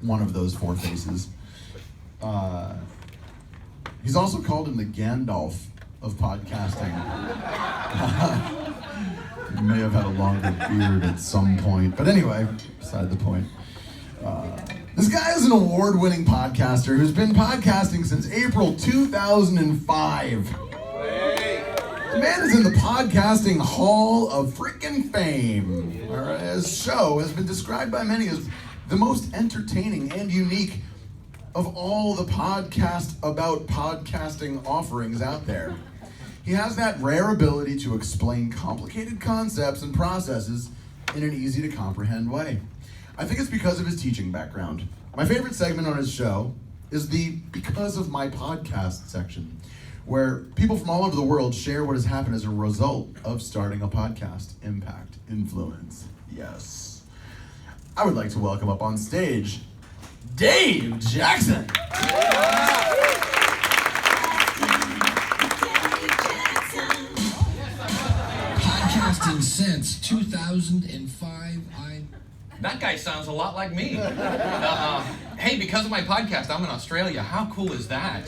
one of those four faces. He's also called him the Gandalf of podcasting. He may have had a longer beard at some point, but anyway, beside the point. This guy is an award-winning podcaster who's been podcasting since April 2005. The man is in the podcasting Hall of Freaking Fame. His show has been described by many as the most entertaining and unique of all the podcast about podcasting offerings out there. He has that rare ability to explain complicated concepts and processes in an easy to comprehend way. I think it's because of his teaching background. My favorite segment on his show is the Because of My Podcast section, where people from all over the world share what has happened as a result of starting a podcast. Impact, influence, yes. I would like to welcome up on stage, Dave Jacskon. Podcasting since 2005. That guy sounds a lot like me. Hey, because of my podcast, I'm in Australia. How cool is that?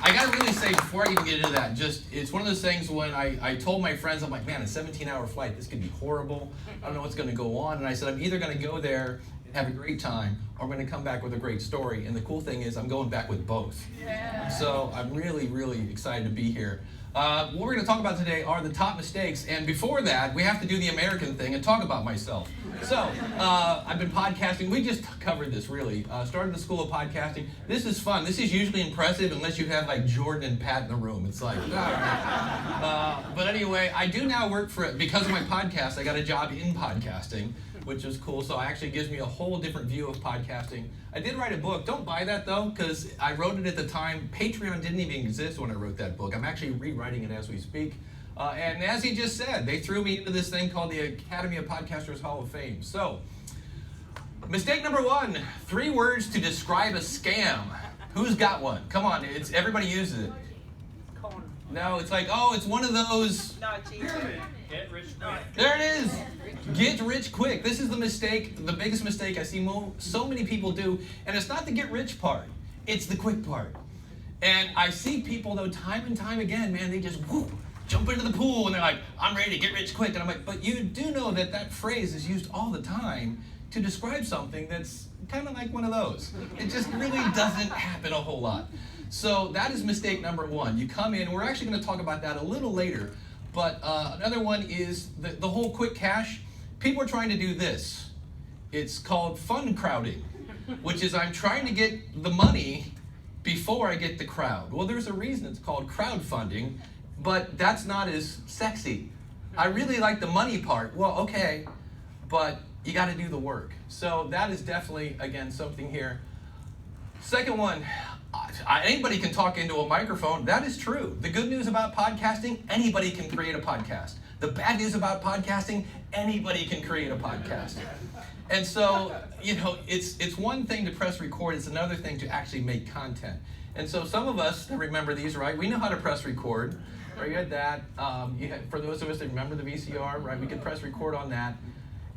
I gotta really say, before I even get into that, it's one of those things when I told my friends, I'm like, man, a 17-hour flight, this could be horrible. I don't know what's gonna go on. And I said, I'm either gonna go there and have a great time, or I'm gonna come back with a great story. And the cool thing is, I'm going back with both. Yeah. So I'm really, really excited to be here. What we're going to talk about today are the top mistakes, and before that, we have to do the American thing and talk about myself. So, I've been podcasting. We just covered this, really. Started the school of podcasting. This is fun. This is usually impressive unless you have, like, Jordan and Pat in the room. It's like, but anyway, I do now work for it. Because of my podcast, I got a job in podcasting, which is cool. So it actually gives me a whole different view of podcasting. I did write a book. Don't buy that, though, because I wrote it at the time. Patreon didn't even exist when I wrote that book. I'm actually rewriting it as we speak. And as he just said, they threw me into this thing called the Academy of Podcasters Hall of Fame. So, mistake number 1, 3 words to describe a scam. Who's got one? Come on, everybody uses it. No, it's like, oh, it's one of those. No, it's easy. Get rich quick. There it is. Get rich quick. This is the mistake, the biggest mistake I see so many people do. And it's not the get rich part. It's the quick part. And I see people, though, time and time again, man, they just jump into the pool and they're like, I'm ready to get rich quick. And I'm like, but you do know that that phrase is used all the time to describe something that's kind of like one of those. It just really doesn't happen a whole lot. So that is mistake number 1. You come in, we're actually going to talk about that a little later, but another one is the whole quick cash. People are trying to do this. It's called fund crowding, which is I'm trying to get the money before I get the crowd. Well, there's a reason it's called crowdfunding, but that's not as sexy. I really like the money part. Well, okay, but you got to do the work. So that is definitely, again, something here. Second one, anybody can talk into a microphone. That is true. The good news about podcasting, anybody can create a podcast. The bad news about podcasting, anybody can create a podcast. And so, it's one thing to press record, it's another thing to actually make content. And so some of us that remember these, right, we know how to press record. Right, you had that. For those of us that remember the VCR, right, we could press record on that.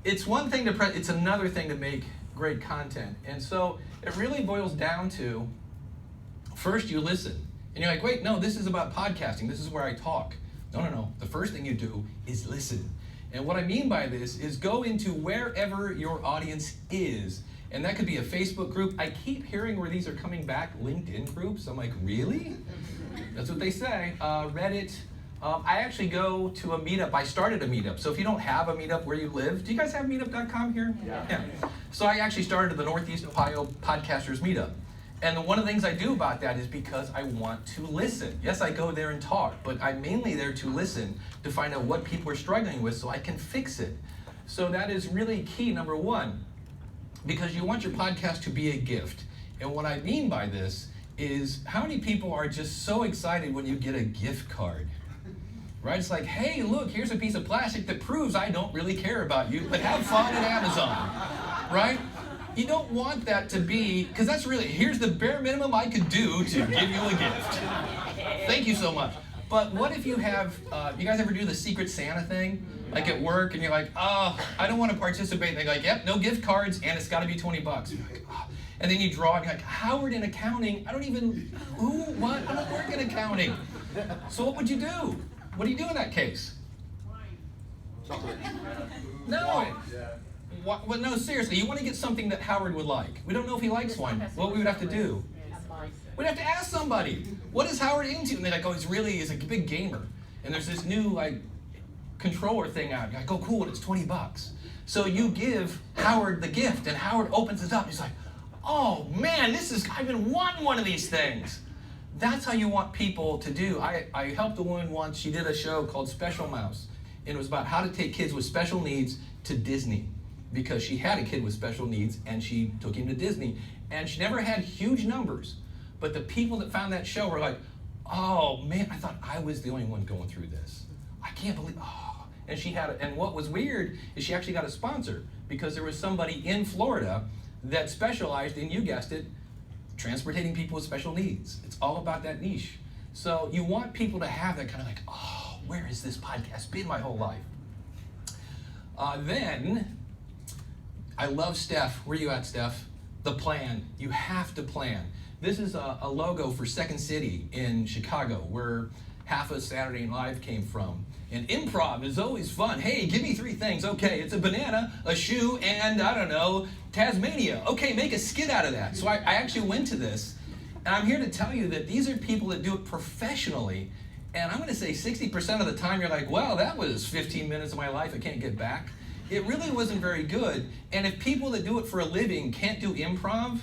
It's one thing to press, it's another thing to make great content. And so it really boils down to, first you listen. And you're like, wait, no, this is about podcasting. This is where I talk. No. The first thing you do is listen. And what I mean by this is go into wherever your audience is. And that could be a Facebook group. I keep hearing where these are coming back, LinkedIn groups. I'm like, really? That's what they say. Reddit. I actually go to a meetup. I started a meetup. So if you don't have a meetup where you live, do you guys have meetup.com here? Yeah. So I actually started the Northeast Ohio Podcasters Meetup. And one of the things I do about that is because I want to listen. Yes, I go there and talk, but I'm mainly there to listen, to find out what people are struggling with so I can fix it. So that is really key, number 1, because you want your podcast to be a gift. And what I mean by this is how many people are just so excited when you get a gift card? Right? It's like, hey, look, here's a piece of plastic that proves I don't really care about you, but have fun at Amazon. Right? You don't want that to be, because that's really, here's the bare minimum I could do to give you a gift. Thank you so much. But what if you have, you guys ever do the Secret Santa thing? Like at work, and you're like, oh, I don't want to participate. And they're like, yep, no gift cards, and it's got to be $20. You're like, oh. And then you draw, and you're like, Howard in accounting, I don't even, who, what? I don't work in accounting. So what would you do? What do you do in that case? No. Well, no, seriously, you want to get something that Howard would like. We don't know if he likes wine. What we would have to do? We'd have to ask somebody, what is Howard into? And they're like, oh, he's a big gamer. And there's this new, like, controller thing out. You're like, oh, cool, and it's $20. So you give Howard the gift, and Howard opens it up. He's like, oh, man, I've been wanting one of these things. That's how you want people to do. I helped a woman once. She did a show called Special Mouse. And it was about how to take kids with special needs to Disney. Because she had a kid with special needs, and she took him to Disney. And she never had huge numbers. But the people that found that show were like, oh, man, I thought I was the only one going through this. I can't believe, oh. And what was weird is she actually got a sponsor because there was somebody in Florida that specialized in, you guessed it, transporting people with special needs. It's all about that niche. So you want people to have that kind of like, oh, where has this podcast been my whole life? Then, I love Steph. Where are you at, Steph? The plan. You have to plan. This is a logo for Second City in Chicago, where half of Saturday Night Live came from. And improv is always fun. Hey, give me 3 things. Okay, it's a banana, a shoe, and, I don't know, Tasmania. Okay, make a skit out of that. So I actually went to this, and I'm here to tell you that these are people that do it professionally. And I'm going to say 60% of the time you're like, well, that was 15 minutes of my life I can't get back. It really wasn't very good. And if people that do it for a living can't do improv,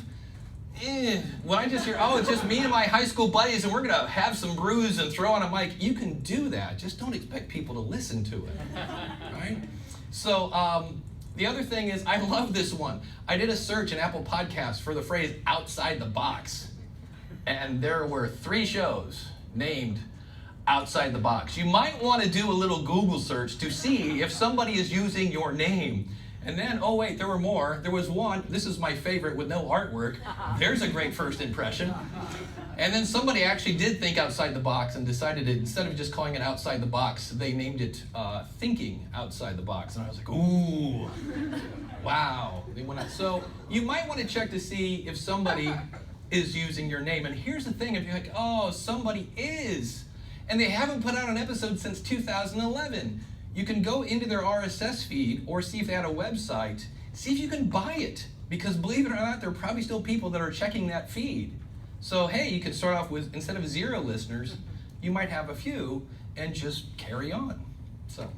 when I just hear, oh, it's just me and my high school buddies and we're going to have some brews and throw on a mic, you can do that. Just don't expect people to listen to it. Right? So the other thing is, I love this one. I did a search in Apple Podcasts for the phrase outside the box. And there were 3 shows named outside the box. You might want to do a little Google search to see if somebody is using your name. And then, oh wait, there were more. There was one, this is my favorite with no artwork. There's a great first impression. And then somebody actually did think outside the box and decided it, instead of just calling it outside the box, they named it thinking outside the box. And I was like, ooh, wow. They went out. So you might want to check to see if somebody is using your name. And here's the thing, if you're like, oh, somebody is, and they haven't put out an episode since 2011, you can go into their RSS feed or see if they had a website, see if you can buy it. Because believe it or not, there are probably still people that are checking that feed. So hey, you can start off with, instead of 0 listeners, you might have a few and just carry on. So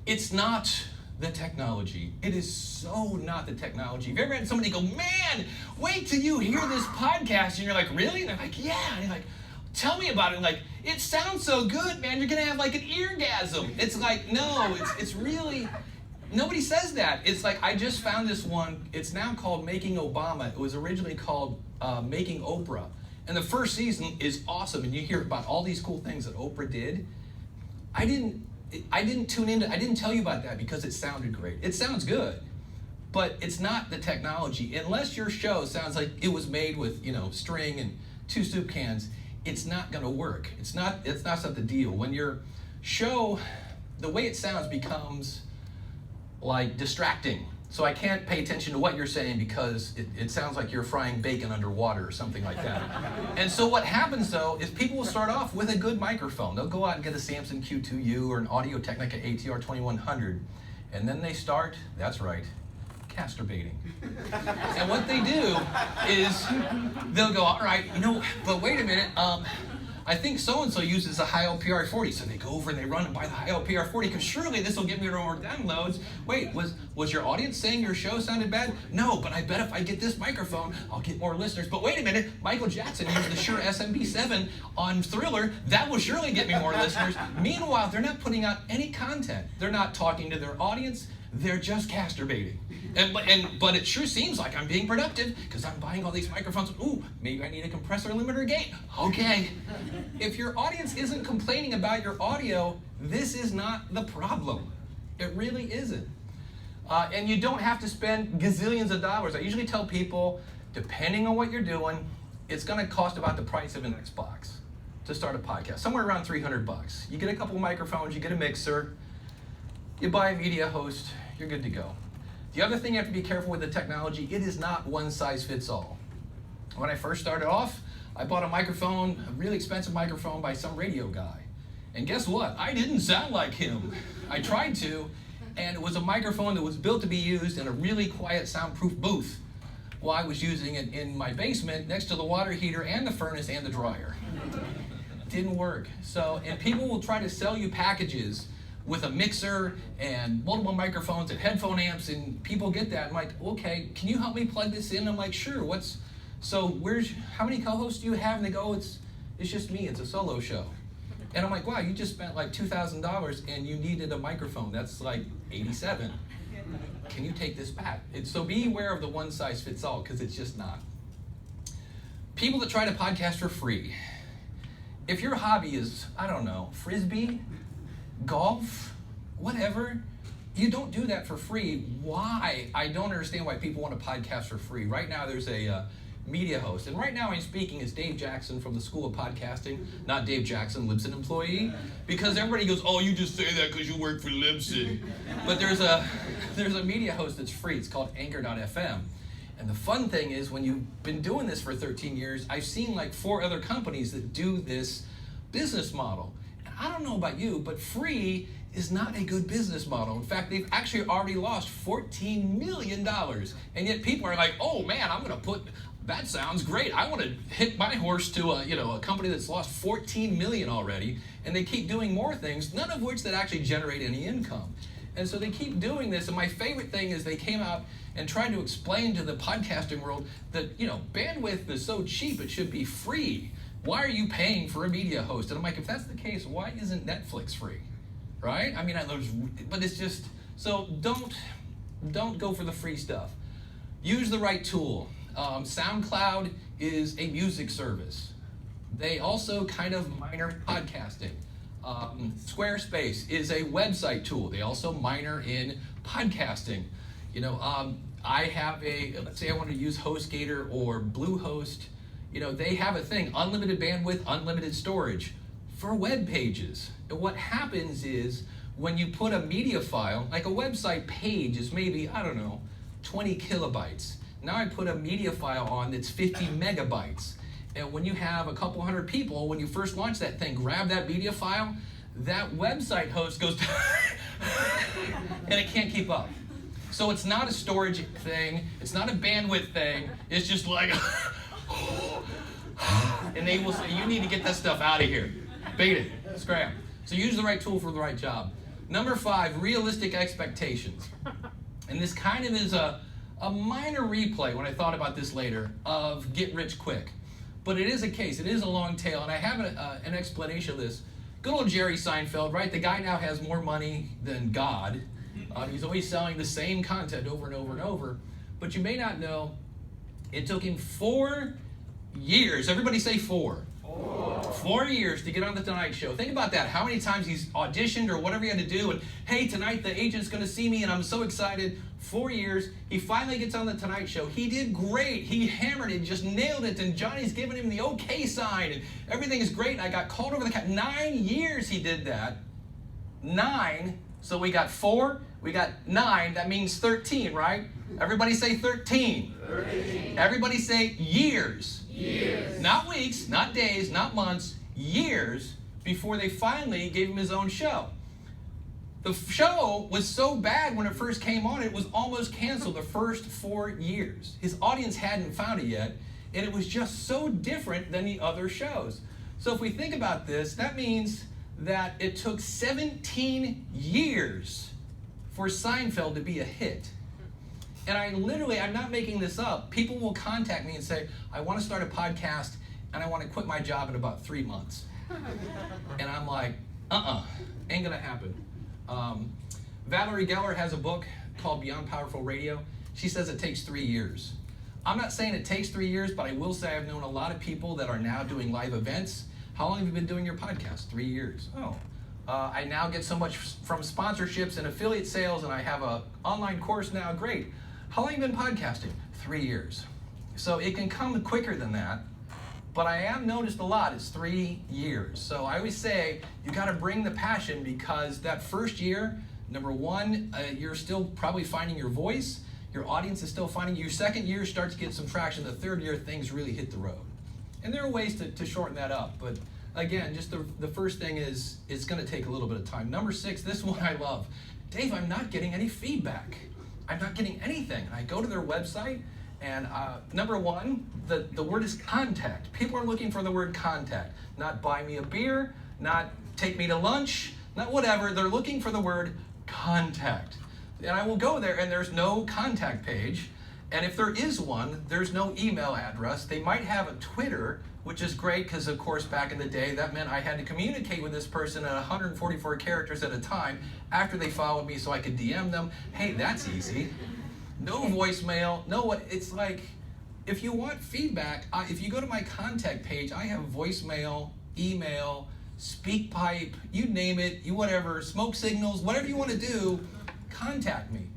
it's not the technology. It is so not the technology. Have you ever had somebody go, man, wait till you hear this podcast, and you're like, really? And they're like, yeah. And you're like, tell me about it. Like, it sounds so good, man. You're gonna have like an eargasm. It's like, no, it's really, nobody says that. It's like, I just found this one. It's now called Making Obama. It was originally called Making Oprah. And the first season is awesome. And you hear about all these cool things that Oprah did. I didn't tune into, I didn't tell you about that because it sounded great. It sounds good, but it's not the technology. Unless your show sounds like it was made with, string and 2 soup cans, it's not gonna work. It's not the deal. When your show, the way it sounds becomes like distracting. So I can't pay attention to what you're saying because it sounds like you're frying bacon underwater or something like that. And so what happens though is people will start off with a good microphone. They'll go out and get a Samson Q2U or an Audio-Technica ATR 2100. And then they start, that's right, masturbating. And what they do is they'll go, all right, but wait a minute, I think so-and-so uses a Hi-O PR40, so they go over and they run and buy the Hi-O PR40, because surely this will get me more downloads. Wait, was your audience saying your show sounded bad? No, but I bet if I get this microphone, I'll get more listeners. But wait a minute, Michael Jackson used the Shure SMB7 on Thriller. That will surely get me more listeners. Meanwhile, they're not putting out any content. They're not talking to their audience. They're just masturbating. But it sure seems like I'm being productive because I'm buying all these microphones. Ooh, maybe I need a compressor limiter gate. Okay. If your audience isn't complaining about your audio, this is not the problem. It really isn't. And you don't have to spend gazillions of dollars. I usually tell people, depending on what you're doing, it's going to cost about the price of an Xbox to start a podcast, somewhere around $300. You get a couple microphones, you get a mixer, you buy a media host, you're good to go. The other thing you have to be careful with the technology, it is not one size fits all. When I first started off, I bought a microphone, a really expensive microphone by some radio guy. And guess what? I didn't sound like him. I tried to, and it was a microphone that was built to be used in a really quiet, soundproof booth while I was using it in my basement next to the water heater and the furnace and the dryer. Didn't work. So, and people will try to sell you packages with a mixer and multiple microphones and headphone amps, and people get that. I'm like, okay, can you help me plug this in? I'm like, sure. How many co-hosts do you have? And they go, it's just me. It's a solo show. And I'm like, wow, you just spent like $2,000 and you needed a microphone. That's like $87. Can you take this back? So be aware of the one size fits all, because it's just not. People that try to podcast for free. If your hobby is, I don't know, frisbee, golf, whatever, you don't do that for free. Why? I don't understand why people want to podcast for free. Right now there's a media host, and right now I'm speaking as Dave Jacskon from the School of Podcasting, not Dave Jackson, Libsyn employee, because everybody goes, oh, you just say that because you work for Libsyn. But there's a media host that's free. It's called Anchor.fm. And the fun thing is, when you've been doing this for 13 years, I've seen like 4 other companies that do this business model. And I don't know about you, but free is not a good business model. In fact, they've actually already lost $14 million. And yet people are like, oh man, that sounds great. I want to hit my horse to a company that's lost $14 million already. And they keep doing more things, none of which that actually generate any income. And so they keep doing this. And my favorite thing is they came out and tried to explain to the podcasting world that, bandwidth is so cheap, it should be free. Why are you paying for a media host? And I'm like, if that's the case, why isn't Netflix free? Right? I mean, but it's just, so don't go for the free stuff. Use the right tool. SoundCloud is a music service. They also kind of minor podcasting. Squarespace is a website tool. They also minor in podcasting. I have let's say I want to use HostGator or Bluehost. They have a thing, unlimited bandwidth, unlimited storage for web pages. And what happens is when you put a media file, like a website page is maybe, 20 kilobytes. Now I put a media file on that's 50 megabytes. And when you have a couple hundred people, when you first launch that thing, grab that media file, that website host goes and it can't keep up. So it's not a storage thing, it's not a bandwidth thing, it's just like, and they will say, you need to get that stuff out of here. Beat it, scram. So use the right tool for the right job. Number 5, realistic expectations. And this kind of is a minor replay, when I thought about this later, of get rich quick. But it is a case, it is a long tail, and I have an explanation of this. Good old Jerry Seinfeld, right? The guy now has more money than God. He's always selling the same content over and over and over. But you may not know, it took him 4 years. Everybody say 4. 4 years to get on the Tonight Show. Think about that. How many times he's auditioned or whatever he had to do, and hey, tonight the agent's going to see me and I'm so excited. 4 years. He finally gets on the Tonight Show. He did great. He hammered it, just nailed it, and Johnny's giving him the okay sign, and everything is great. And I got called over the cap. 9 years he did that. 9. So we got 4, we got 9. That means 13, right? Everybody say 13. 13. Everybody say years. Years. Not weeks, not days, not months, years before they finally gave him his own show. The show was so bad when it first came on, it was almost canceled the first 4 years. His audience hadn't found it yet, and it was just so different than the other shows. So if we think about this, that means that it took 17 years for Seinfeld to be a hit. And I'm not making this up. People will contact me and say, I want to start a podcast and I want to quit my job in about 3 months. And I'm like, ain't gonna happen. Valerie Geller has a book called Beyond Powerful Radio. She says it takes 3 years. I'm not saying it takes 3 years, but I will say I've known a lot of people that are now doing live events. How long have you been doing your podcast? 3 years. I now get so much from sponsorships and affiliate sales, and I have an online course now. Great. How long have you been podcasting? 3 years. So it can come quicker than that, But I have noticed a lot, it's 3 years. So I always say, you gotta bring the passion, because that first year, number one, you're still probably finding your voice, your audience is still finding you. Your second year starts to get some traction, the third year things really hit the road. And there are ways to shorten that up, but again, just the first thing is, it's gonna take a little bit of time. Number 6, this one I love. Dave, I'm not getting any feedback. I'm not getting anything. And I go to their website, and number one, the word is contact. People are looking for the word contact. Not buy me a beer, not take me to lunch, not whatever. They're looking for the word contact. And I will go there, and there's no contact page. And if there is one, there's no email address. They might have a Twitter, which is great, because of course back in the day, that meant I had to communicate with this person at 144 characters at a time after they followed me so I could DM them. Hey, that's easy. No voicemail, no what, it's like, if you want feedback, if you go to my contact page, I have voicemail, email, speak pipe, you name it, you whatever, smoke signals, whatever you want to do, contact me.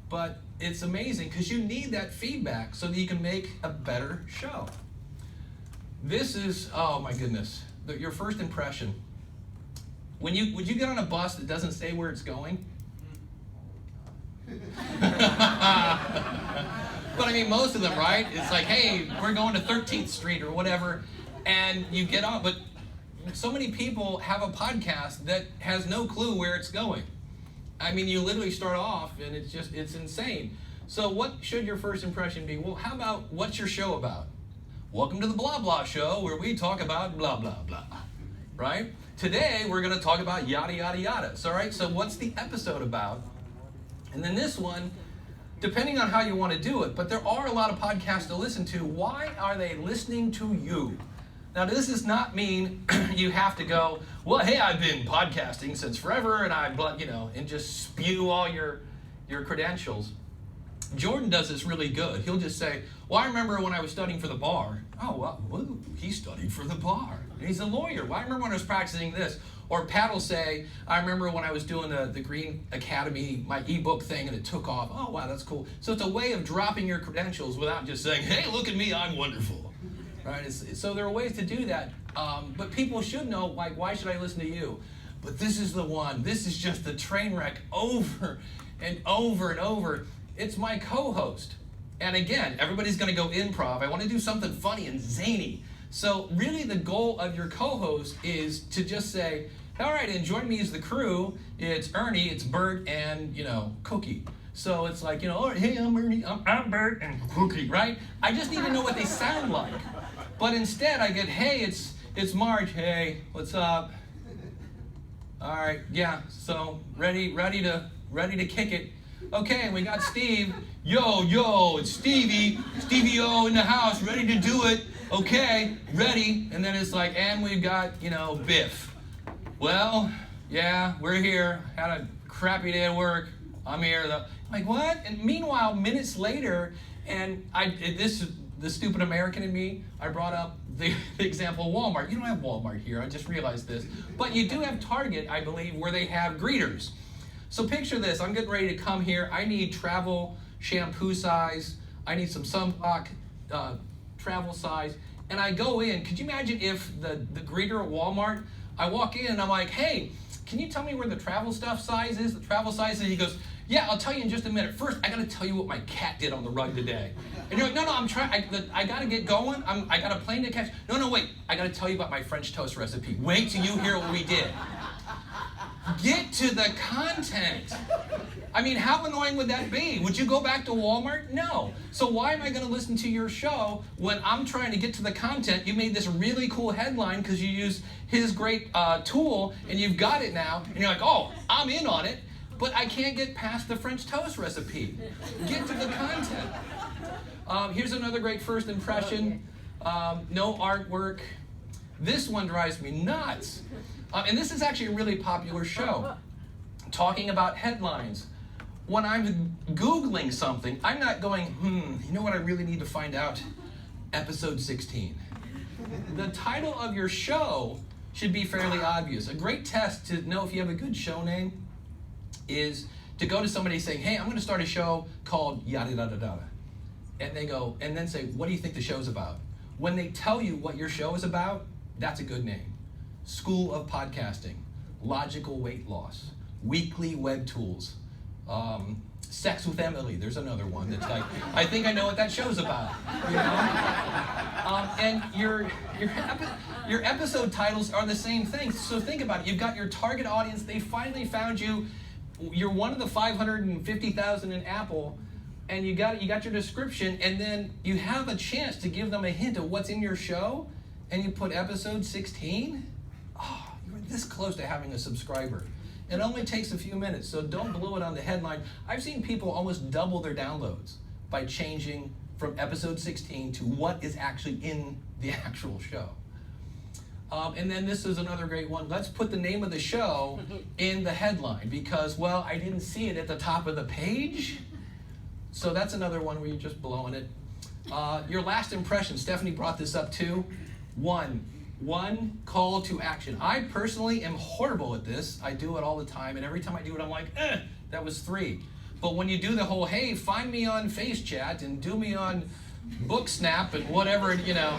But it's amazing, because you need that feedback so that you can make a better show. This is, oh my goodness, your first impression. Would you get on a bus that doesn't say where it's going? But I mean, most of them, right? It's like, hey, we're going to 13th Street or whatever, and you get on. But so many people have a podcast that has no clue where it's going. I mean, you literally start off, and it's insane. So what should your first impression be? Well, how about, what's your show about? Welcome to the blah blah show, where we talk about blah blah blah, right? Today we're going to talk about yada yada yada. So, right, so what's the episode about? And then this one, depending on how you want to do it, but there are a lot of podcasts to listen to. Why are they listening to you? Now, this does not mean you have to go, well, hey, I've been podcasting since forever, and and just spew all your credentials. Jordan does this really good. He'll just say, well, I remember when I was studying for the bar. Oh, well, he studied for the bar. He's a lawyer. Well, I remember when I was practicing this. Or Pat will say, I remember when I was doing the Green Academy, my ebook thing, and it took off. Oh, wow, that's cool. So it's a way of dropping your credentials without just saying, hey, look at me, I'm wonderful. Right? So there are ways to do that. But people should know, like, why should I listen to you? But this is the one. This is just the train wreck over and over and over. It's my co-host. And again, everybody's going to go improv. I want to do something funny and zany. So really the goal of your co-host is to just say, all right, and join me as the crew. It's Ernie, it's Bert, and, Cookie. So it's like, oh, hey, I'm Ernie, I'm Bert, and Cookie, right? I just need to know what they sound like. But instead I get, hey, it's Marge, hey, what's up? All right, yeah, so ready to kick it. Okay, and we got Steve. Yo, it's Stevie-O in the house, ready to do it. Okay, ready. And then it's like, and we've got, Biff. Well, yeah, we're here. Had a crappy day at work. I'm here. Like, what? And meanwhile, minutes later, and the stupid American in me, I brought up the example of Walmart. You don't have Walmart here. I just realized this. But you do have Target, I believe, where they have greeters. So picture this. I'm getting ready to come here. I need travel shampoo size. I need some sunblock travel size. And I go in. Could you imagine if the greeter at Walmart, I walk in and I'm like, hey, can you tell me where the travel stuff size is? The travel size? And he goes, yeah, I'll tell you in just a minute. First, I got to tell you what my cat did on the rug today. And you're like, no, I'm trying. I got to get going. I got a plane to catch. No, wait. I got to tell you about my French toast recipe. Wait till you hear what we did. Get to the content. I mean, how annoying would that be? Would you go back to Walmart? No. So why am I going to listen to your show when I'm trying to get to the content? You made this really cool headline because you used his great tool, and you've got it now. And you're like, oh, I'm in on it, but I can't get past the French toast recipe. Get to the content. Here's another great first impression. No artwork. This one drives me nuts. And this is actually a really popular show, talking about headlines. When I'm Googling something, I'm not going, you know what I really need to find out? Episode 16. The title of your show should be fairly obvious. A great test to know if you have a good show name is to go to somebody saying, hey, I'm going to start a show called yada yada yada. And they go, and then say, what do you think the show's about? When they tell you what your show is about, that's a good name. School of Podcasting, Logical Weight Loss, Weekly Web Tools, Sex with Emily. There's another one that's like, I think I know what that show's about. You know? And your episode titles are the same thing. So think about it. You've got your target audience. They finally found you. You're one of the 550,000 in Apple, and you got your description, and then you have a chance to give them a hint of what's in your show, and you put episode 16. Oh, you're this close to having a subscriber. It only takes a few minutes, so don't blow it on the headline. I've seen people almost double their downloads by changing from episode 16 to what is actually in the actual show. And then this is another great one. Let's put the name of the show in the headline because, well, I didn't see it at the top of the page. So that's another one where you're just blowing it. Your last impression, Stephanie brought this up too. One call to action. I personally am horrible at this. I do it all the time, and every time I do it, I'm like, that was 3. But when you do the whole, hey, find me on FaceChat and do me on Booksnap and whatever, you know,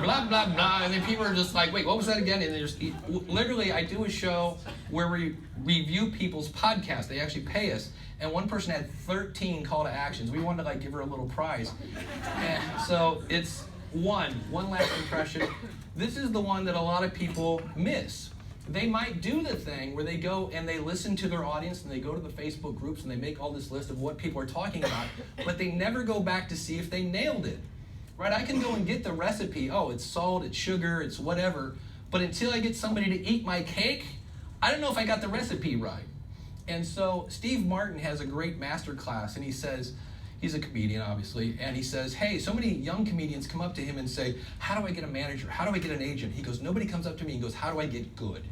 blah, blah, blah, and then people are just like, wait, what was that again? And there's literally, I do a show where we review people's podcasts. They actually pay us, and one person had 13 call to actions. We wanted to like give her a little prize. And so it's one last impression. This is the one that a lot of people miss. They might do the thing where they go and they listen to their audience and they go to the Facebook groups and they make all this list of what people are talking about, but they never go back to see if they nailed it. Right? I can go and get the recipe. Oh, it's salt, it's sugar, it's whatever. But until I get somebody to eat my cake, I don't know if I got the recipe right. And so Steve Martin has a great master class, and he says, he's a comedian, obviously, and he says, hey, so many young comedians come up to him and say, how do I get a manager? How do I get an agent? He goes, nobody comes up to me and goes, how do I get good?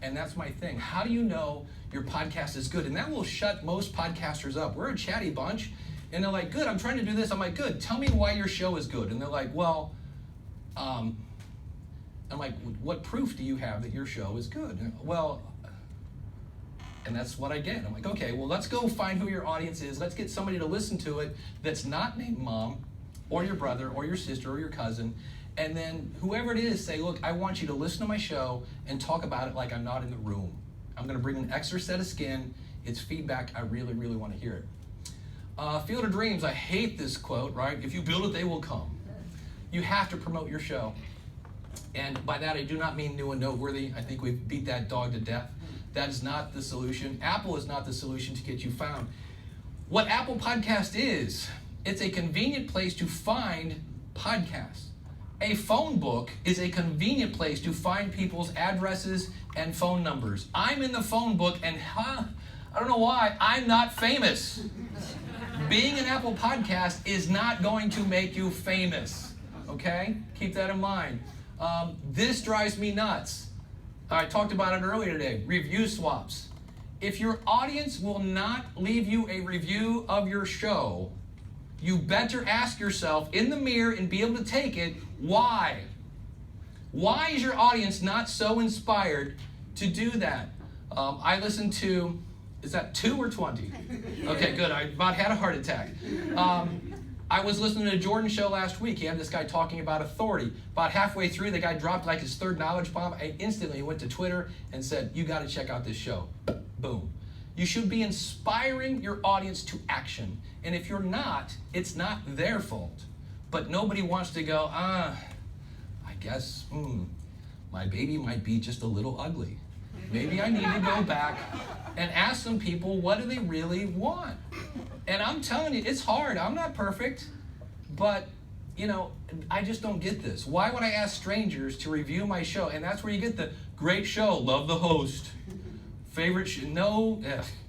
And that's my thing. How do you know your podcast is good? And that will shut most podcasters up. We're a chatty bunch, and they're like, good, I'm trying to do this. I'm like, good, tell me why your show is good. And they're like, well, I'm like, what proof do you have that your show is good? And that's what I get. I'm like, okay, well, let's go find who your audience is. Let's get somebody to listen to it that's not named mom or your brother or your sister or your cousin. And then whoever it is, say, look, I want you to listen to my show and talk about it like I'm not in the room. I'm going to bring an extra set of skin. It's feedback. I really, really want to hear it. Field of Dreams, I hate this quote, right? If you build it, they will come. You have to promote your show. And by that, I do not mean new and noteworthy. I think we've beat that dog to death. That is not the solution. Apple is not the solution to get you found. What Apple Podcast is, it's a convenient place to find podcasts. A phone book is a convenient place to find people's addresses and phone numbers. I'm in the phone book, and I don't know why, I'm not famous. Being an Apple Podcast is not going to make you famous, okay? Keep that in mind. This drives me nuts. I talked about it earlier today, review swaps. If your audience will not leave you a review of your show, you better ask yourself in the mirror and be able to take it, why? Why is your audience not so inspired to do that? I listened to, is that 2 or 20? Okay, good, I about had a heart attack. I was listening to a Jordan show last week. He had this guy talking about authority. About halfway through, the guy dropped like his 3rd knowledge bomb. I instantly went to Twitter and said, you got to check out this show. Boom. You should be inspiring your audience to action. And if you're not, it's not their fault. But nobody wants to go, I guess, my baby might be just a little ugly. Maybe I need to go back and ask some people, what do they really want? And I'm telling you, it's hard. I'm not perfect, but, you know, I just don't get this. Why would I ask strangers to review my show? And that's where you get the great show, love the host, favorite show. No,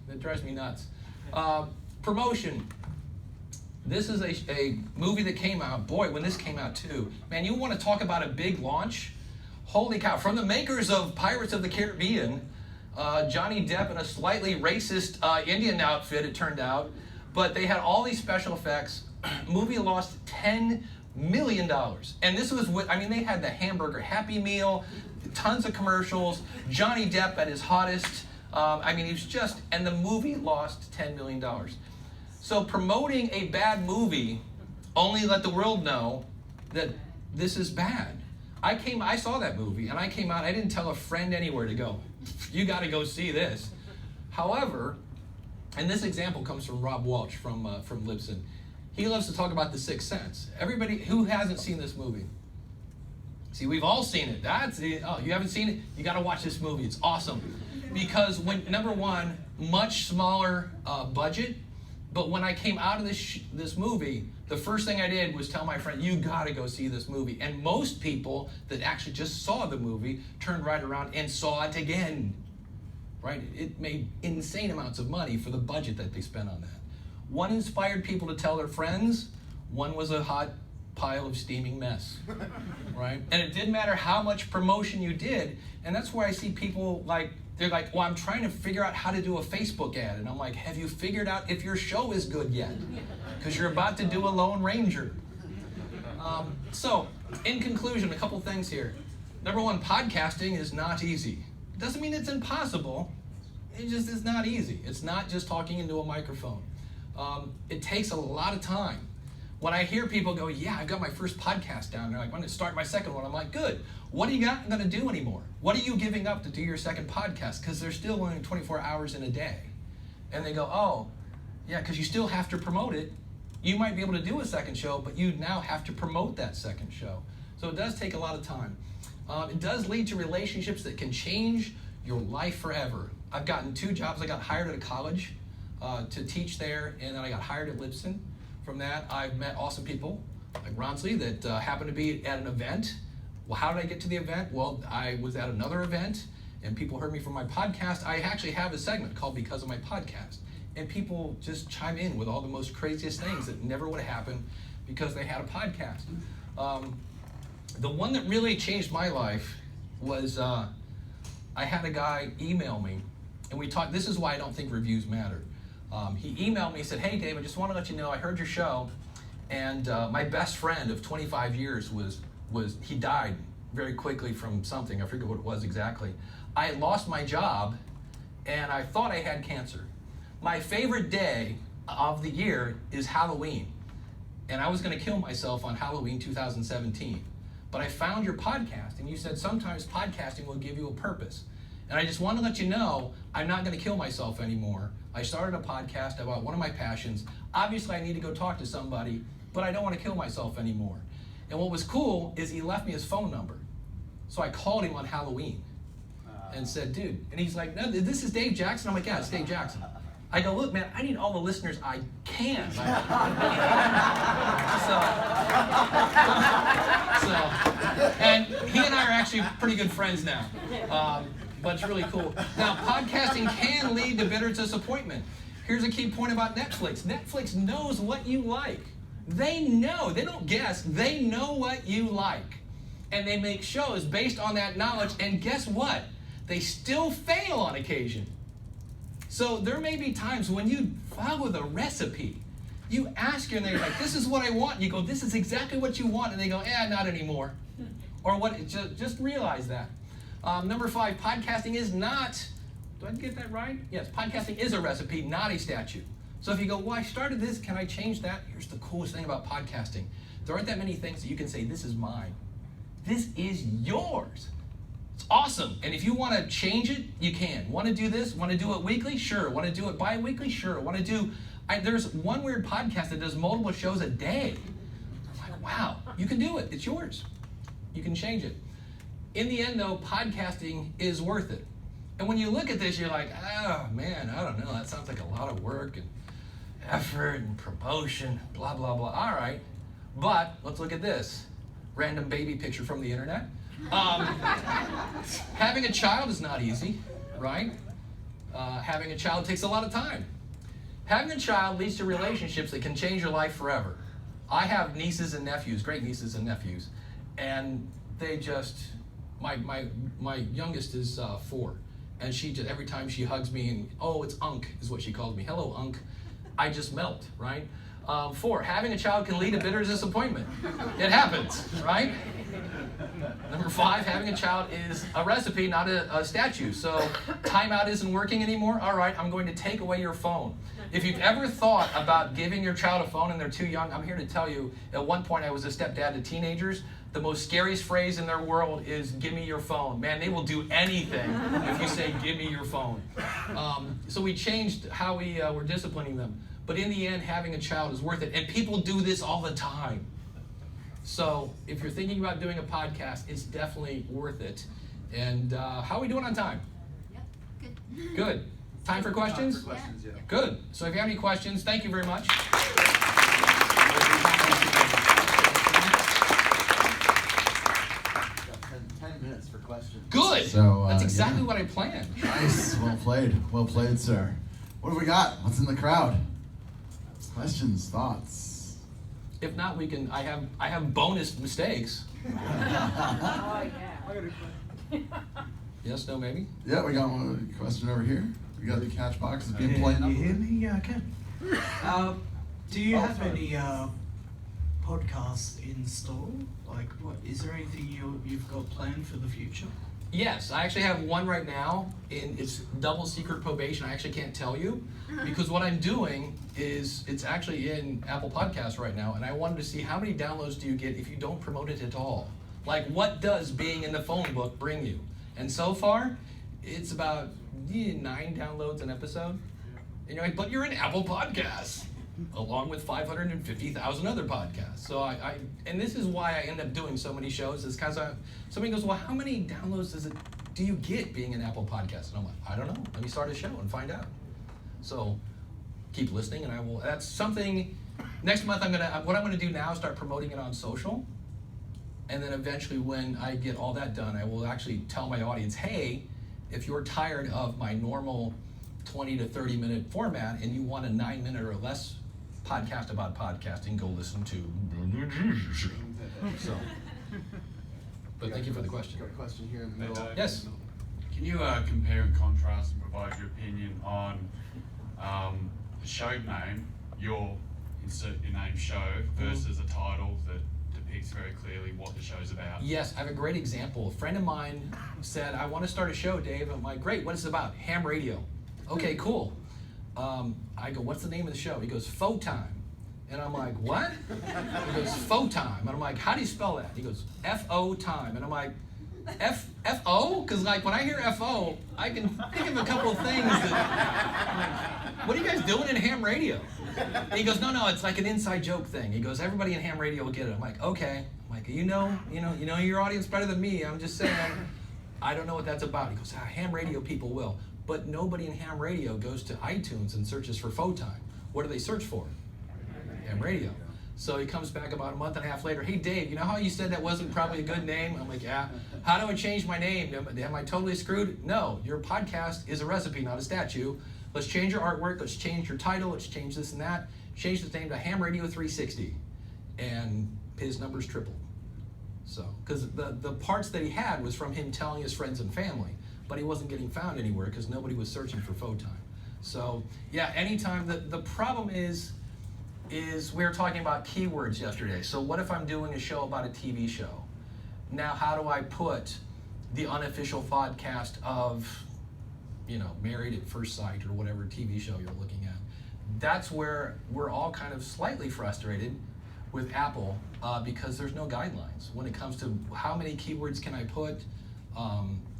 that drives me nuts. Promotion. This is a movie that came out. Boy, when this came out too. Man, you want to talk about a big launch? Holy cow. From the makers of Pirates of the Caribbean, Johnny Depp in a slightly racist Indian outfit, it turned out. But they had all these special effects. Movie lost $10 million. And this was what, I mean, they had the hamburger Happy Meal, tons of commercials, Johnny Depp at his hottest. I mean, he was just, and the movie lost $10 million. So promoting a bad movie only let the world know that this is bad. I saw that movie, and I came out, I didn't tell a friend anywhere to go, you got to go see this. However, and this example comes from Rob Walsh from Libsyn. He loves to talk about The Sixth Sense. Everybody who hasn't seen this movie? See, we've all seen it. Oh, you haven't seen it? You got to watch this movie. It's awesome. Because number one, much smaller budget, but when I came out of this movie, the first thing I did was tell my friend, you got to go see this movie. And most people that actually just saw the movie turned right around and saw it again. Right? It made insane amounts of money for the budget that they spent on that. One inspired people to tell their friends. One was a hot pile of steaming mess. Right? And it didn't matter how much promotion you did. And that's where I see people they're like, well, I'm trying to figure out how to do a Facebook ad. And I'm like, have you figured out if your show is good yet? Because you're about to do a Lone Ranger. So, in conclusion, a couple things here. Number one, podcasting is not easy. It doesn't mean it's impossible. It just is not easy. It's not just talking into a microphone. It takes a lot of time. When I hear people go, yeah, I've got my first podcast down, they're like, I'm going to start my second one. I'm like, good. What are you not going to do anymore? What are you giving up to do your second podcast? Because there's still only 24 hours in a day. And they go, oh, yeah, because you still have to promote it. You might be able to do a second show, but you now have to promote that second show. So it does take a lot of time. It does lead to relationships that can change your life forever. I've gotten 2 jobs. I got hired at a college to teach there, and then I got hired at Libsyn. From that, I've met awesome people like Ronsley that happened to be at an event. Well, how did I get to the event? Well, I was at another event, and people heard me from my podcast. I actually have a segment called Because of My Podcast, and people just chime in with all the most craziest things that never would have happened because they had a podcast. The one that really changed my life was I had a guy email me, and we talked. This is why I don't think reviews matter. He emailed me and said, hey, Dave, I just want to let you know I heard your show, and my best friend of 25 years he died very quickly from something. I forget what it was exactly. I lost my job, and I thought I had cancer. My favorite day of the year is Halloween, and I was going to kill myself on Halloween 2017. But I found your podcast, and you said sometimes podcasting will give you a purpose. And I just want to let you know, I'm not going to kill myself anymore. I started a podcast about one of my passions. Obviously, I need to go talk to somebody, but I don't want to kill myself anymore. And what was cool is he left me his phone number. So I called him on Halloween and said, dude, and he's like, no, this is Dave Jacskon. I'm like, yeah, it's Dave Jacskon. I go, look, man, I need all the listeners I can. And he and I are actually pretty good friends now. But it's really cool. Now, podcasting can lead to bitter disappointment. Here's a key point about Netflix. Netflix knows what you like. They know. They don't guess. They know what you like. And they make shows based on that knowledge. And guess what? They still fail on occasion. So there may be times when you follow the recipe. You ask and they're like, this is what I want. And you go, this is exactly what you want. And they go, not anymore. Or what? Just realize that. Number 5, podcasting is not, do I get that right? Yes, podcasting is a recipe, not a statute. So if you go, well, I started this, can I change that? Here's the coolest thing about podcasting. There aren't that many things that you can say, this is mine. This is yours. It's awesome. And if you want to change it, you can. Want to do this? Want to do it weekly? Sure. Want to do it bi-weekly? Sure. Want to do, there's one weird podcast that does multiple shows a day. I'm like, wow, you can do it. It's yours. You can change it. In the end, though, podcasting is worth it. And when you look at this, you're like, oh, man, I don't know. That sounds like a lot of work and effort and promotion, blah, blah, blah. All right. But let's look at this. Random baby picture from the internet. Having a child is not easy, right? Having a child takes a lot of time. Having a child leads to relationships that can change your life forever. I have nieces and nephews, great nieces and nephews, and they just... My youngest is 4, and she just, every time she hugs me and, oh, it's Unc is what she calls me. Hello, Unc. I just melt, right? 4, having a child can lead to bitter disappointment. It happens, right? Number 5, having a child is a recipe, not a statue. So timeout isn't working anymore. All right, I'm going to take away your phone. If you've ever thought about giving your child a phone and they're too young, I'm here to tell you, at one point I was a stepdad to teenagers. The most scariest phrase in their world is, give me your phone. Man, they will do anything if you say, give me your phone. So we changed how we were disciplining them. But in the end, having a child is worth it. And people do this all the time. So if you're thinking about doing a podcast, it's definitely worth it. And how are we doing on time? Yep, good. Good. Time for questions? Time for questions, yeah. Good. So if you have any questions, thank you very much. 10 minutes for questions. Good. So, That's exactly yeah. what I planned. Nice. Well played, sir. What have we got? What's in the crowd? Questions, thoughts? If not, we can. I have bonus mistakes. Oh, yeah. Yes, no, maybe. Yeah, we got one question over here. We got the catch box. It's been playing up. You hear me? Yeah, I can. Do you have sorry. any podcasts in store? Like, what is there anything you've got planned for the future? Yes, I actually have one right now. It's double secret probation. I actually can't tell you because what I'm doing is it's actually in Apple Podcasts right now, and I wanted to see how many downloads do you get if you don't promote it at all. Like, what does being in the phone book bring you? And so far, it's about 9 downloads an episode. And you're like, but you're in Apple Podcasts, along with 550,000 other podcasts. So and this is why I end up doing so many shows, is because somebody goes, well, how many downloads do you get being an Apple Podcast? And I'm like, I don't know. Let me start a show and find out. So keep listening, and I will. That's something. Next month, what I'm gonna do now is start promoting it on social, and then eventually, when I get all that done, I will actually tell my audience, hey, if you're tired of my normal 20 to 30 minute format and you want a 9-minute or less podcast about podcasting, go listen to. So, but thank you for the question. Got a question here in the middle. Yes. Can you compare and contrast and provide your opinion on the show name, your insert your name show, versus a title that depicts very clearly what the show's about? Yes, I have a great example. A friend of mine said, I want to start a show, Dave. I'm like, great, what is it about? Ham radio. Okay, cool. I go, what's the name of the show? He goes, Faux Time. And I'm like, what? He goes, Faux Time. And I'm like, how do you spell that? He goes, F-O Time. And I'm like, F-O? Because like when I hear F-O, I can think of a couple of things that, like, what are you guys doing in ham radio? And he goes, no, it's like an inside joke thing. He goes, everybody in ham radio will get it. I'm like, okay. I'm like, you know your audience better than me. I'm just saying, I don't know what that's about. He goes, ham radio people will. But nobody in ham radio goes to iTunes and searches for Faux Time. What do they search for? Ham radio. So he comes back about a month and a half later. Hey, Dave, you know how you said that wasn't probably a good name? I'm like, yeah. How do I change my name? Am I totally screwed? No, your podcast is a recipe, not a statue. Let's change your artwork. Let's change your title. Let's change this and that. Change the name to Ham Radio 360. And his numbers tripled. So, because the parts that he had was from him telling his friends and family, but he wasn't getting found anywhere because nobody was searching for Faux Time. So, yeah, anytime. The problem is we were talking about keywords yesterday. So what if I'm doing a show about a TV show? Now, how do I put the unofficial podcast of, Married at First Sight or whatever TV show you're looking at? That's where we're all kind of slightly frustrated with Apple because there's no guidelines when it comes to how many keywords can I put.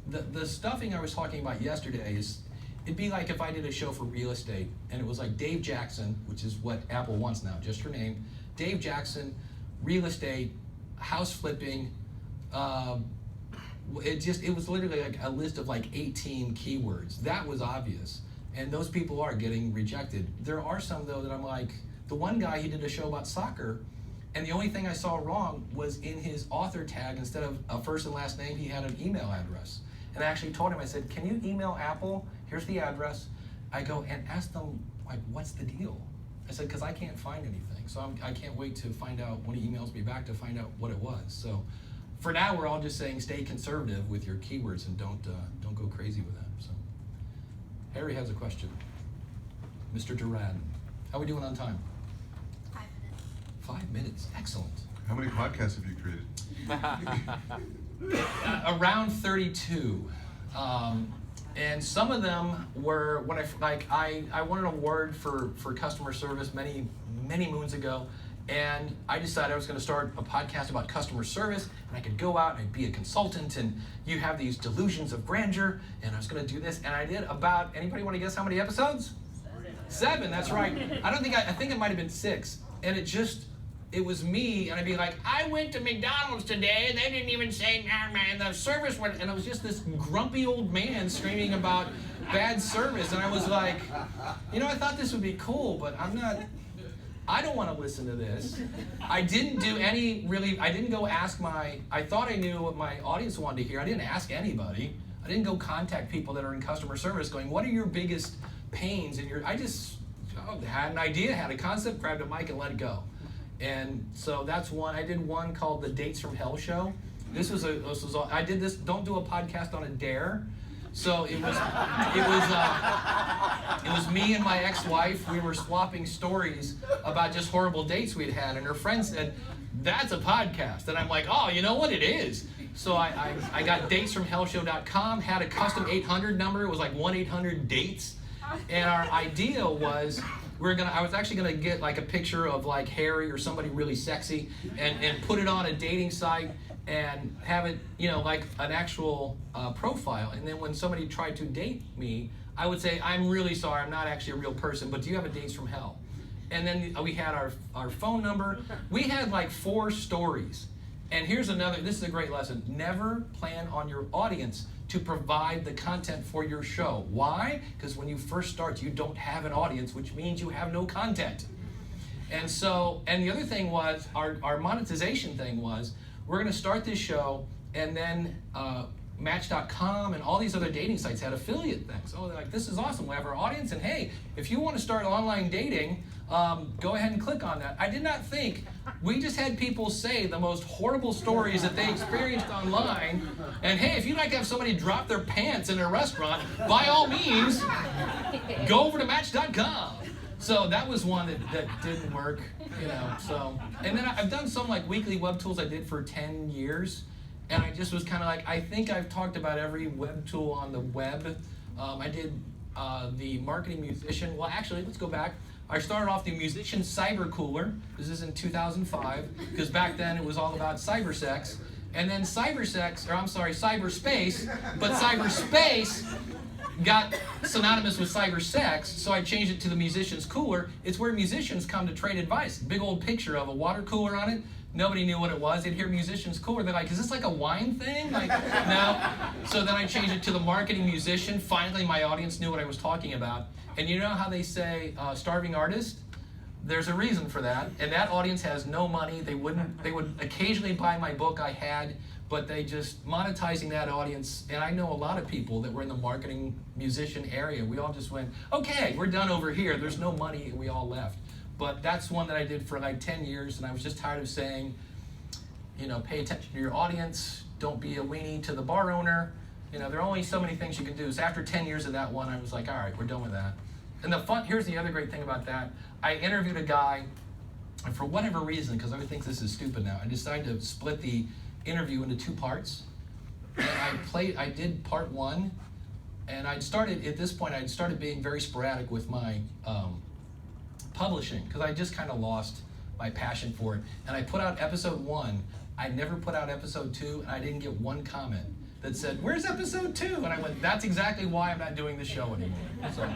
The stuffing I was talking about yesterday is, it'd be like if I did a show for real estate and it was like Dave Jacskon, which is what Apple wants now, just her name. Dave Jacskon, real estate, house flipping. It was literally like a list of like 18 keywords. That was obvious. And those people are getting rejected. There are some though that I'm like, the one guy, he did a show about soccer, and the only thing I saw wrong was in his author tag, instead of a first and last name, he had an email address. And I actually told him, I said, can you email Apple? Here's the address. I go, and ask them, like, what's the deal? I said, because I can't find anything. So I can't wait to find out when he emails me back to find out what it was. So for now, we're all just saying stay conservative with your keywords and don't go crazy with that. So Harry has a question. Mr. Durad, how are we doing on time? 5 minutes. 5 minutes, excellent. How many podcasts have you created? Around 32. And some of them were when I won an award for customer service many moons ago, and I decided I was going to start a podcast about customer service, and I could go out and I'd be a consultant, and you have these delusions of grandeur, and I was going to do this, and I did about, anybody want to guess how many episodes? 7, that's right. I think it might have been 6, and it was me, and I'd be like, I went to McDonald's today, and they didn't even say, nah, man, the service went, and it was just this grumpy old man screaming about bad service, and I was like, I thought this would be cool, but I don't want to listen to this. I didn't go ask I thought I knew what my audience wanted to hear. I didn't ask anybody. I didn't go contact people that are in customer service going, what are your biggest pains in I just had an idea, had a concept, grabbed a mic and let it go. And so that's one. I did one called the Dates from Hell Show. I did this, don't do a podcast on a dare. So it was me and my ex-wife. We were swapping stories about just horrible dates we'd had, and her friend said, that's a podcast. And I'm like, oh, you know what, it is. So I got datesfromhellshow.com, had a custom 800 number. It was like 1-800-DATES. And our idea was I was actually gonna get like a picture of like Harry or somebody really sexy and put it on a dating site and have it, like an actual profile. And then when somebody tried to date me, I would say, I'm really sorry, I'm not actually a real person, but do you have a Dates from Hell? And then we had our phone number. We had like 4 stories. And here's another, this is a great lesson. Never plan on your audience to provide the content for your show. Why? Because when you first start, you don't have an audience, which means you have no content. And the other thing was, our monetization thing was, we're gonna start this show, and then Match.com and all these other dating sites had affiliate things. Oh, they're like, this is awesome, we have our audience, and hey, if you wanna start online dating, go ahead and click on that. I did not think, we just had people say the most horrible stories that they experienced online, and hey, if you'd like to have somebody drop their pants in a restaurant, by all means, go over to Match.com. So that was one that didn't work, and then I've done some like weekly web tools I did for 10 years, and I just was kind of like, I think I've talked about every web tool on the web. I did the Marketing Musician. Well, actually, let's go back. I started off the Musician Cyber Cooler. This is in 2005, because back then it was all about cyber sex. And then cyberspace, but cyberspace got synonymous with cyber sex, so I changed it to the Musician's Cooler. It's where musicians come to trade advice. Big old picture of a water cooler on it. Nobody knew what it was. They'd hear Musician's Cooler. They're like, is this like a wine thing? Like, no. So then I changed it to the Marketing Musician. Finally, my audience knew what I was talking about. And you know how they say starving artist? There's a reason for that. And that audience has no money. They would occasionally buy my book I had, but they just monetizing that audience. And I know a lot of people that were in the Marketing Musician area. We all just went, okay, we're done over here. There's no money, and we all left. But that's one that I did for like 10 years, and I was just tired of saying, pay attention to your audience, don't be a weenie to the bar owner. There are only so many things you can do. So after 10 years of that one, I was like, all right, we're done with that. And here's the other great thing about that. I interviewed a guy, and for whatever reason, because everybody thinks this is stupid now, I decided to split the interview into 2 parts. And I did part 1, and at this point, I'd started being very sporadic with my publishing, because I just kind of lost my passion for it. And I put out episode 1. I never put out episode 2, and I didn't get one comment that said, where's episode 2? And I went, that's exactly why I'm not doing the show anymore. So.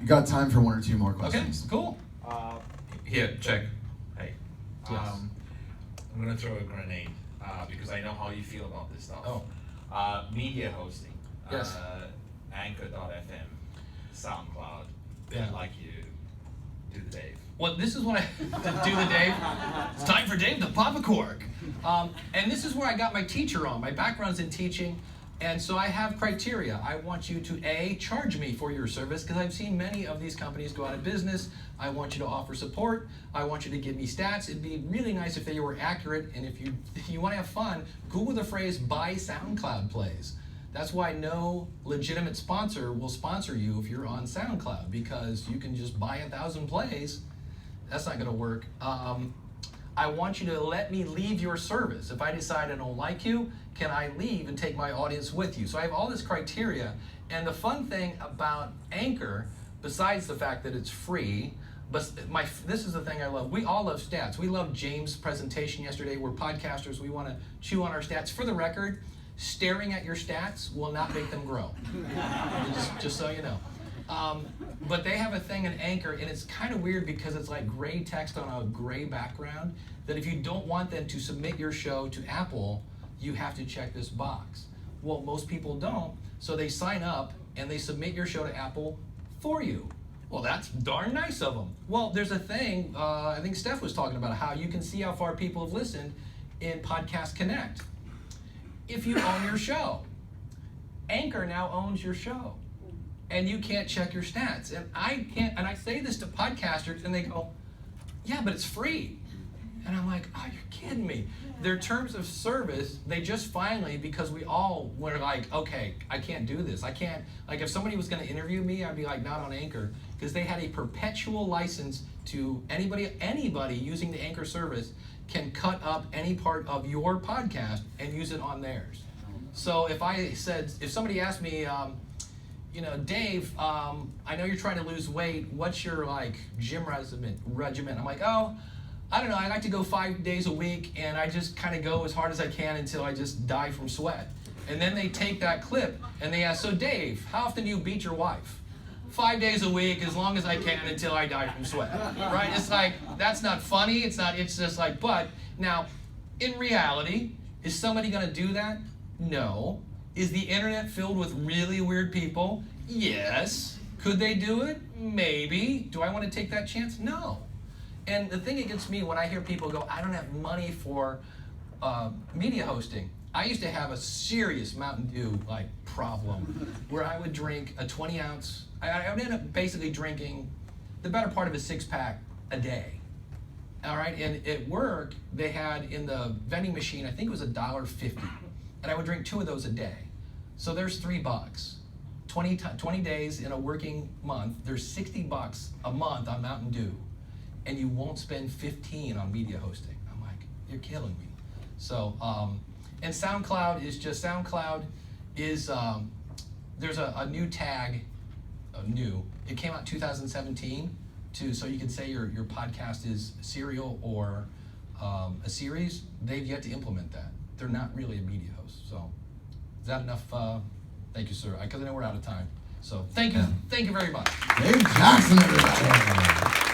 You got time for 1 or 2 more questions. Okay, cool. Here, check. Hey. Yes. I'm going to throw a grenade because I know how you feel about this stuff. Oh. Media hosting. Yes. Anchor.fm. SoundCloud. Yeah. I'd like you to do the Dave. Well, this is what to do the Dave. It's time for Dave to pop a cork. And this is where I got my teacher on. My background's in teaching. And so I have criteria. I want you to A, charge me for your service, because I've seen many of these companies go out of business. I want you to offer support. I want you to give me stats. It'd be really nice if they were accurate. And if you want to have fun, Google the phrase buy SoundCloud plays. That's why no legitimate sponsor will sponsor you if you're on SoundCloud, because you can just buy 1,000 plays. That's not going to work. I want you to let me leave your service. If I decide I don't like you, can I leave and take my audience with you? So I have all this criteria. And the fun thing about Anchor, besides the fact that it's free, but this is the thing I love. We all love stats. We love James' presentation yesterday. We're podcasters. We want to chew on our stats. For the record, staring at your stats will not make them grow. just so you know. But they have a thing in Anchor, and it's kind of weird because it's like gray text on a gray background, that if you don't want them to submit your show to Apple, you have to check this box. Well, most people don't, so they sign up and they submit your show to Apple for you. Well, that's darn nice of them. Well, there's a thing, I think Steph was talking about, how you can see how far people have listened in Podcast Connect. If you own your show, Anchor now owns your show, and you can't check your stats. And I can't, and I say this to podcasters, and they go, yeah, but it's free. And I'm like, oh, you're kidding me. Their terms of service, they just finally, because we all were like, okay, I can't do this. I can't, like if somebody was gonna interview me, I'd be like, not on Anchor, because they had a perpetual license to anybody using the Anchor service can cut up any part of your podcast and use it on theirs. So if somebody asked me, Dave, I know you're trying to lose weight, what's your gym regimen? I'm like, oh, I don't know, I like to go 5 days a week, and I just kind of go as hard as I can until I just die from sweat. And then they take that clip and they ask, so Dave, how often do you beat your wife? 5 days a week, as long as I can until I die from sweat, right? It's like, that's not funny, it's just like, but now, in reality, is somebody gonna do that? No. Is the internet filled with really weird people? Yes. Could they do it? Maybe. Do I want to take that chance? No. And the thing that gets me when I hear people go, I don't have money for media hosting. I used to have a serious Mountain Dew problem where I would drink a 20-ounce. I would end up basically drinking the better part of a 6-pack a day. All right, and at work they had in the vending machine, I think it was $1.50, and I would drink 2 of those a day. So there's $3. 20 days in a working month, there's $60 a month on Mountain Dew, and you won't spend 15 on media hosting. I'm like, you're killing me. So, and SoundCloud is there's a new tag, it came out 2017, so you can say your podcast is serial or a series. They've yet to implement that. They're not really a media host. So is that enough? Thank you, sir. Because I know we're out of time. So thank you very much. Dave Jacskon, everybody.